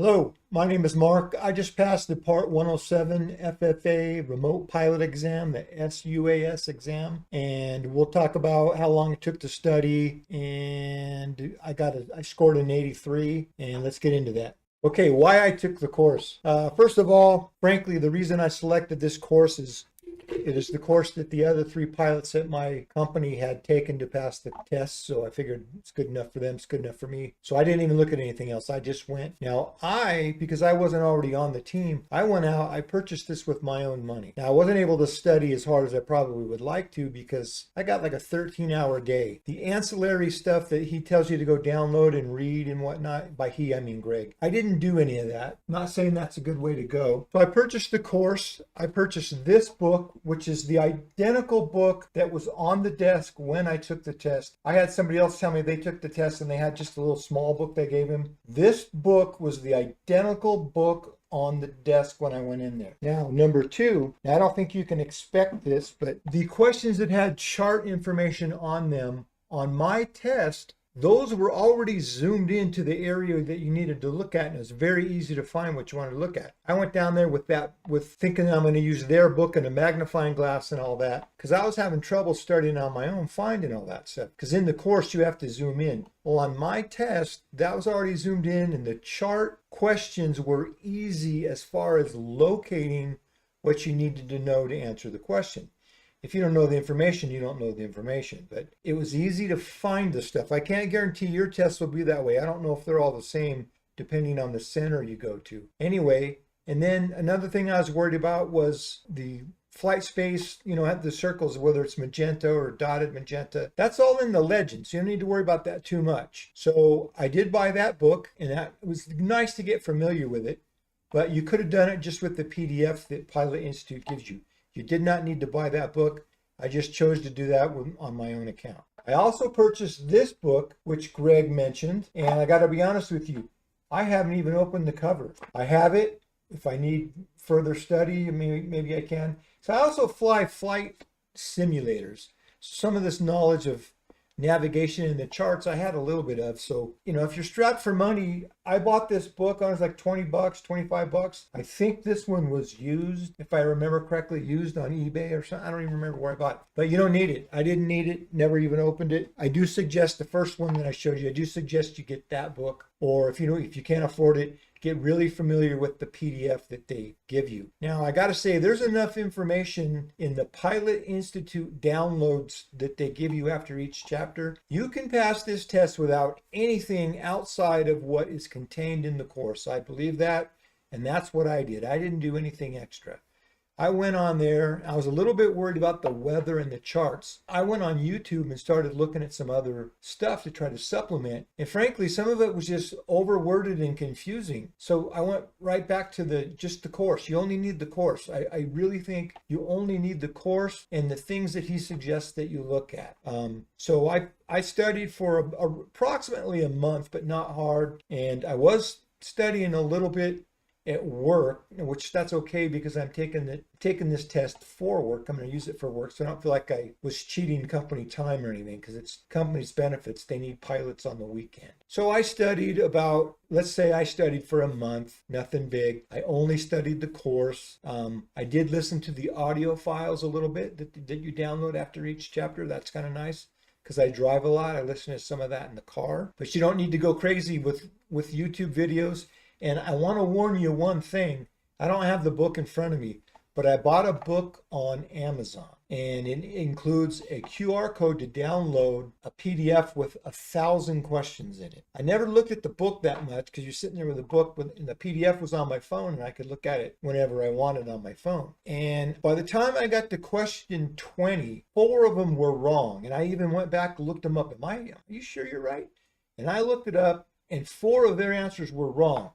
Hello, my name is Mark. I just passed the Part 107 FFA Remote Pilot Exam, the SUAS exam, and we'll talk about how long it took to study. And I scored an 83, and let's get into that. Okay, why I took the course. First of all, frankly, the reason I selected this course is it is the course that the other three pilots at my company had taken to pass the test. So I figured it's good enough for them. It's good enough for me. So I didn't even look at anything else. I just went. Now because I wasn't already on the team, I went out, I purchased this with my own money. Now I wasn't able to study as hard as I probably would like to because I got like a 13-hour day. The ancillary stuff that he tells you to go download and read and whatnot, by he, I mean Greg. I didn't do any of that. I'm not saying that's a good way to go. So I purchased the course. I purchased this book, which is the identical book that was on the desk when I took the test. I had somebody else tell me they took the test and they had just a little small book they gave him. This book was the identical book on the desk when I went in there. Now, number two, I don't think you can expect this, but the questions that had chart information on them on my test, those were already zoomed into the area that you needed to look at, and it was very easy to find what you wanted to look at. I went down there with thinking I'm going to use their book and a magnifying glass and all that, because I was having trouble studying on my own, finding all that stuff. Because in the course, you have to zoom in. Well, on my test, that was already zoomed in, and the chart questions were easy as far as locating what you needed to know to answer the question. If you don't know the information, you don't know the information. But it was easy to find the stuff. I can't guarantee your tests will be that way. I don't know if they're all the same depending on the center you go to. Anyway, and then another thing I was worried about was the flight space, at the circles, whether it's magenta or dotted magenta. That's all in the legends. You don't need to worry about that too much. So I did buy that book, and it was nice to get familiar with it. But you could have done it just with the PDF that Pilot Institute gives you. You did not need to buy that book. I just chose to do that on my own account. I also purchased this book, which Greg mentioned, and I got to be honest with you, I haven't even opened the cover. I have it. If I need further study, maybe I can. So I also fly flight simulators. Some of this knowledge of navigation in the charts I had a little bit of. So, if you're strapped for money, I bought this book. I was like $20, $25. I think this one was used, if I remember correctly, used on eBay or something. I don't even remember where I bought it. But you don't need it. I didn't need it. Never even opened it. I do suggest the first one that I showed you. I do suggest you get that book. Or if you can't afford it, get really familiar with the PDF that they give you. Now, I got to say, there's enough information in the Pilot Institute downloads that they give you after each chapter. You can pass this test without anything outside of what is contained in the course. I believe that, and that's what I did. I didn't do anything extra. I went on there. I was a little bit worried about the weather and the charts. I went on YouTube and started looking at some other stuff to try to supplement. And frankly, some of it was just overworded and confusing. So I went right back to just the course. You only need the course. I really think you only need the course and the things that he suggests that you look at. So I studied for approximately a month, but not hard. And I was studying a little bit at work, which that's okay because I'm taking this test for work. I'm going to use it for work, so I don't feel like I was cheating company time or anything, because it's company's benefits. They need pilots on the weekend. So I studied let's say I studied for a month, nothing big. I only studied the course. I did listen to the audio files a little bit that you download after each chapter. That's kind of nice. Because I drive a lot, I listen to some of that in the car. But you don't need to go crazy with YouTube videos. And I want to warn you one thing. I don't have the book in front of me, but I bought a book on Amazon. And it includes a QR code to download a PDF with 1,000 questions in it. I never looked at the book that much because you're sitting there with a book, and the PDF was on my phone, and I could look at it whenever I wanted on my phone. And by the time I got to question 20, 4 of them were wrong. And I even went back and looked them up. Are you sure you're right? And I looked it up, and 4 of their answers were wrong.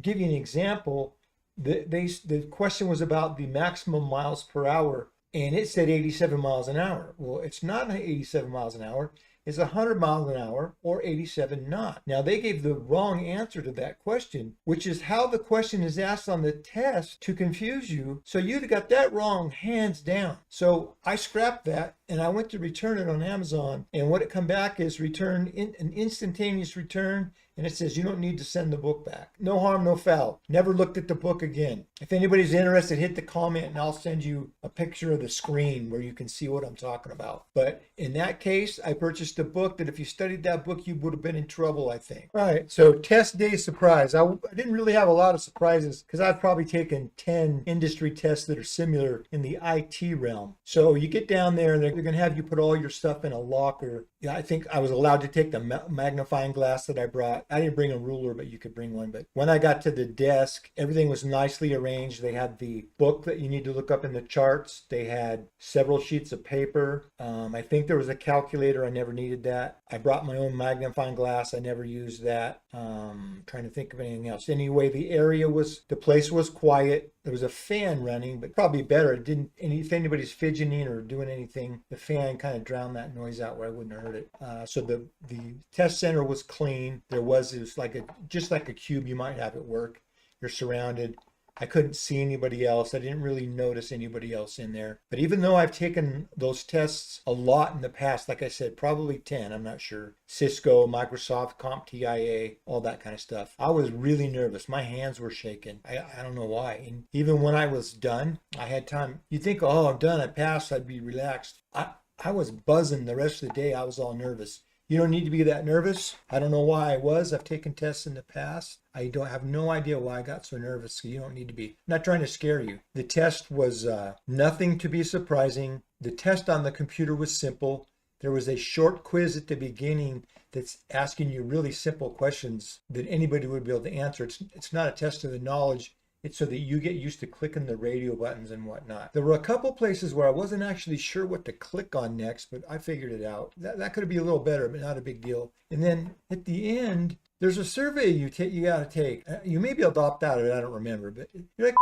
Give you an example. The question was about the maximum miles per hour, and it said 87 miles an hour. Well, it's not 87 miles an hour. It's 100 miles an hour or 87 knots. Now, they gave the wrong answer to that question, which is how the question is asked on the test to confuse you. So you'd have got that wrong hands down. So I scrapped that. and I went to return it on Amazon, and what it come back is an instantaneous return, and it says you don't need to send the book back. No harm, no foul. Never looked at the book again. If anybody's interested, hit the comment and I'll send you a picture of the screen where you can see what I'm talking about. But in that case, I purchased a book that if you studied that book, you would have been in trouble, I think. All right, so test day surprise. I didn't really have a lot of surprises because I've probably taken 10 industry tests that are similar in the IT realm. So you get down there and they're going to have you put all your stuff in a locker. Yeah, I think I was allowed to take the magnifying glass that I brought. I didn't bring a ruler, but you could bring one. But when I got to the desk, everything was nicely arranged. They had the book that you need to look up in the charts. They had several sheets of paper. I think there was a calculator. I never needed that. I brought my own magnifying glass. I never used that. Trying to think of anything else. Anyway, the place was quiet. There was a fan running, but probably better. If anybody's fidgeting or doing anything, the fan kind of drowned that noise out where I wouldn't have heard it. So the test center was clean. It was just like a cube you might have at work. You're surrounded. I couldn't see anybody else. I didn't really notice anybody else in there. But even though I've taken those tests a lot in the past, like I said, probably 10, I'm not sure. Cisco, Microsoft, CompTIA, all that kind of stuff. I was really nervous. My hands were shaking. I don't know why. And even when I was done, I had time. You'd think, oh, I'm done. I passed. I'd be relaxed. I was buzzing the rest of the day. I was all nervous. You don't need to be that nervous. I don't know why I was. I've taken tests in the past. I don't have no idea why I got so nervous. So you don't need to be. I'm not trying to scare you. The test was nothing to be surprising. The test on the computer was simple. There was a short quiz at the beginning that's asking you really simple questions that anybody would be able to answer. It's not a test of the knowledge. It's so that you get used to clicking the radio buttons and whatnot. There were a couple places where I wasn't actually sure what to click on next, but I figured it out. That could be a little better, but not a big deal. And then at the end, there's a survey you got to take. You may be able to opt out of it. I don't remember, but you're like,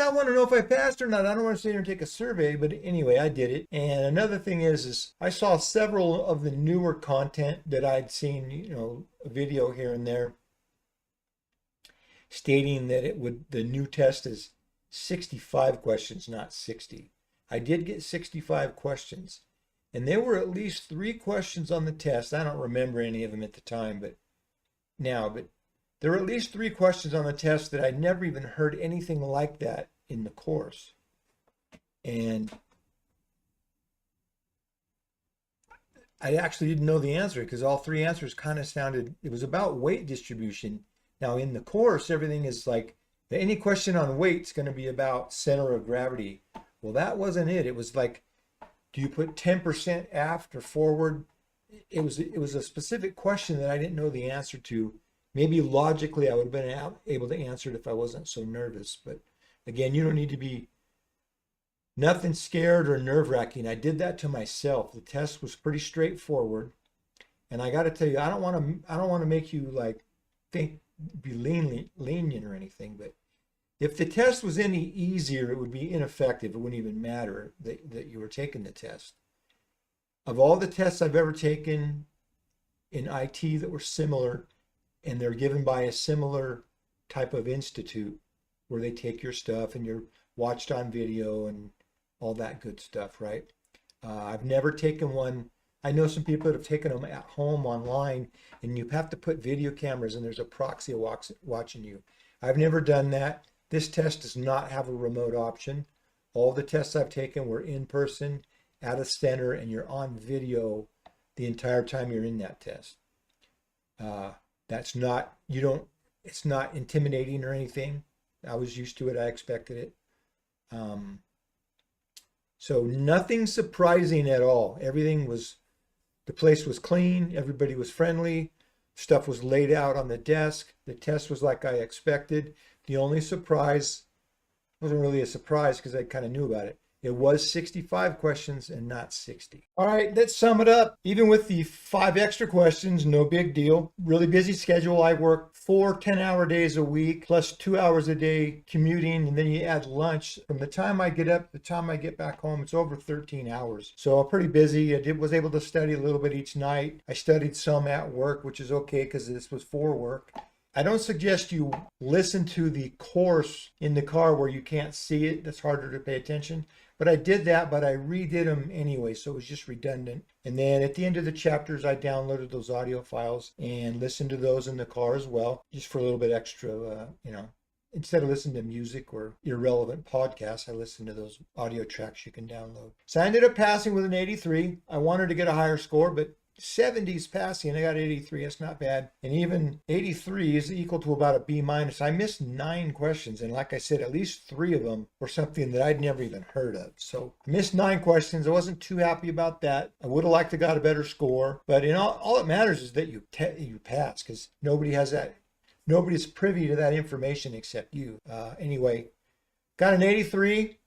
I want to know if I passed or not. I don't want to sit here and take a survey, but anyway, I did it. And another thing is I saw several of the newer content that I'd seen, a video here and there, stating that the new test is 65 questions, not 60. I did get 65 questions, and there were at least 3 questions on the test. I don't remember any of them at the time, but there were at least 3 questions on the test that I'd never even heard anything like that in the course. And I actually didn't know the answer because all 3 answers kind of it was about weight distribution. Now in the course, everything is like, any question on weight's going to be about center of gravity. Well, that wasn't it. It was like, do you put 10% aft or forward? It was a specific question that I didn't know the answer to. Maybe logically I would have been able to answer it if I wasn't so nervous. But again, you don't need to be nothing scared or nerve-wracking. I did that to myself. The test was pretty straightforward. And I got to tell you, I don't want to make you like be lenient or anything, but if the test was any easier, it would be ineffective. It wouldn't even matter that you were taking the test. Of all the tests I've ever taken in IT that were similar, and they're given by a similar type of institute where they take your stuff and you're watched on video and all that good stuff, right? I've never taken one. I know some people that have taken them at home online, and you have to put video cameras and there's a proxy watching you. I've never done that. This test does not have a remote option. All the tests I've taken were in person at a center, and you're on video the entire time you're in that test. It's not intimidating or anything. I was used to it. I expected it. So nothing surprising at all. The place was clean. Everybody was friendly. Stuff was laid out on the desk. The test was like I expected. The only surprise wasn't really a surprise because I kind of knew about it. It was 65 questions and not 60. All right, let's sum it up. Even with the 5 extra questions, no big deal. Really busy schedule. I work 4 10-hour days a week, plus 2 hours a day commuting, and then you add lunch. From the time I get up to the time I get back home, it's over 13 hours. So I'm pretty busy. I was able to study a little bit each night. I studied some at work, which is okay because this was for work. I don't suggest you listen to the course in the car where you can't see it. That's harder to pay attention. But I did that, but I redid them anyway, so it was just redundant. And then at the end of the chapters, I downloaded those audio files and listened to those in the car as well, just for a little bit extra, instead of listening to music or irrelevant podcasts, I listened to those audio tracks you can download. So I ended up passing with an 83. I wanted to get a higher score, but 70s passing, and I got 83. That's not bad. And even 83 is equal to about a B minus. I missed 9 questions, and like I said, at least 3 of them were something that I'd never even heard of. So I missed 9 questions. I wasn't too happy about that. I would have liked to got a better score, but all that matters is that you pass, because nobody's privy to that information except you. Anyway, got an 83.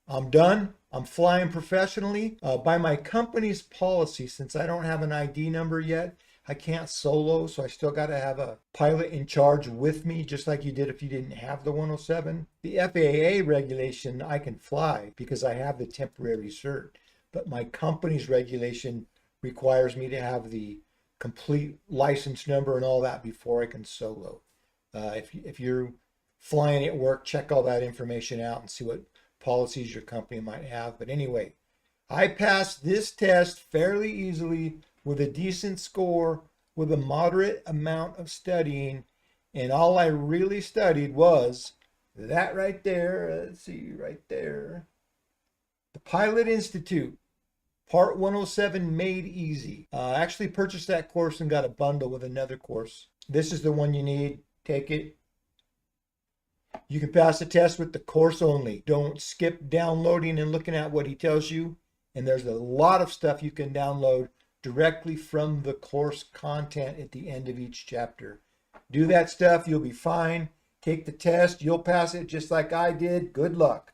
I'm done. I'm flying professionally. By my company's policy, since I don't have an ID number yet, I can't solo, so I still got to have a pilot in charge with me, just like you did if you didn't have the 107. The FAA regulation, I can fly because I have the temporary cert, but my company's regulation requires me to have the complete license number and all that before I can solo. If you're flying at work, check all that information out and see what policies your company might have. But anyway, I passed this test fairly easily with a decent score, with a moderate amount of studying, and all I really studied was that right there. Let's see, right there. The Pilot Institute, Part 107 Made Easy. I actually purchased that course and got a bundle with another course. This is the one you need. Take it. You can pass the test with the course only. Don't skip downloading and looking at what he tells you. And there's a lot of stuff you can download directly from the course content at the end of each chapter. Do that stuff, you'll be fine. Take the test, you'll pass it just like I did. Good luck.